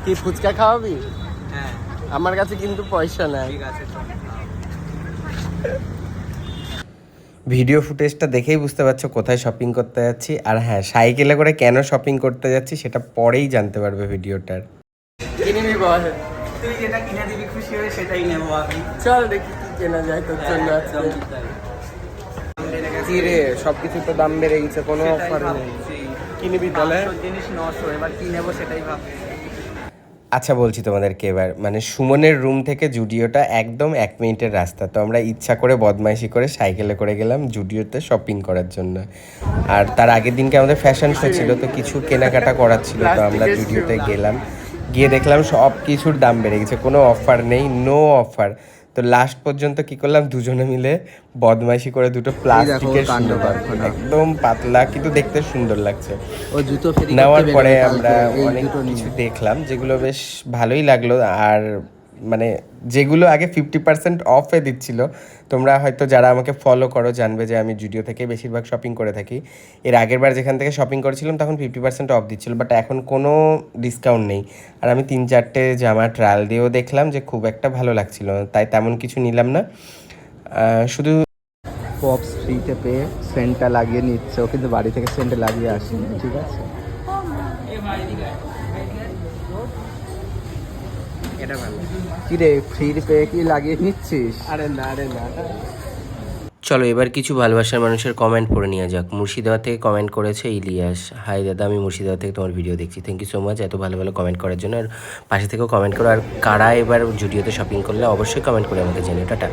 কি ফুচকা খাওয়াবি? হ্যাঁ আমার কাছে কিন্তু পয়সা নাই। ঠিক আছে চল। ভিডিও ফুটেজটা দেখেই বুঝতে পারছো কোথায় শপিং করতে যাচ্ছি। আর হ্যাঁ, সাইকেলে করে কেন শপিং করতে যাচ্ছি সেটা পরেই জানতে পারবে ভিডিওটার। কি নিবি বল? তুই যেটা কিনে দিবি খুশি হয়ে সেটাই নেবো আমি। চল দেখি কি কেনা যায় তোর জন্য আজকে। কি রে, সবকিছু তো দাম বেড়ে গেছে, কোনো অফার নেই। কি নিবি তাহলে? জিনিস 900, এবার কি নেবো সেটাই ভাব। আচ্ছা বলছি তোমাদেরকে এবার, মানে সুমনের রুম থেকে জুডিওটা একদম 1 মিনিটের রাস্তা। তো আমরা ইচ্ছা করে বদমাইশি করে সাইকেলে করে গেলাম জুডিওতে শপিং করার জন্য। আর তার আগের দিনকে আমাদের ফ্যাশন শো ছিল, তো কিছু কেনাকাটা করার ছিল। তো আমরা জুডিওতে গেলাম, গিয়ে দেখলাম সব কিছুর দাম বেড়ে গেছে, কোনো অফার নেই, নো অফার। তো লাস্ট পর্যন্ত কি করলাম, দুজনে মিলে বদমাইশি করে দুটো প্লাস্টিকের একদম পাতলা কিন্তু দেখতে সুন্দর লাগছে ও জুতো ফেরি নেওয়ার পরে আমরা অনেক কিছু দেখলাম যেগুলো বেশ ভালোই লাগলো। আর মানে যেগুলো আগে 50% অফে দিচ্ছিল, তোমরা হয়তো যারা আমাকে ফলো করো জানবে যে আমি জুডিও থেকে বেশিরভাগ শপিং করে থাকি। এর আগের বার যেখান থেকে শপিং করেছিলাম তখন 50% অফ দিচ্ছিল, বাট এখন কোনো ডিসকাউন্ট নেই। আর আমি 3-4টে জামা ট্রায়াল দিয়েও দেখলাম যে খুব একটা ভালো লাগছিল না, তাই তেমন কিছু নিলাম না। শুধু পপস ফ্রিতে পেয়ে সেন্টটা লাগিয়ে নিচ্ছে, ও কিন্তু বাড়ি থেকে সেন্টে লাগিয়ে আসেনি, ঠিক আছে? এটা ভালো। কি রে, ফ্রি পেয়ে কি লাগিয়ে নিচ্ছিস? আরে না রে না। চলো এবার কিছু ভালোবাসার মানুষের কমেন্ট পড়ে নেওয়া যাক। মুর্শিদাবাদ থেকে কমেন্ট করেছে ইলিয়াস। হাই দাদা, আমি মুর্শিদাবাদ থেকে তোমার ভিডিও দেখছি। থ্যাংক ইউ সো মাচ এত ভালো ভালো কমেন্ট করার জন্য। আর পাশে থেকেও কমেন্ট করো। আর কারা এবার জুডিওতে শপিং করলে অবশ্যই কমেন্ট করে আমাকে জানিও। টাটা।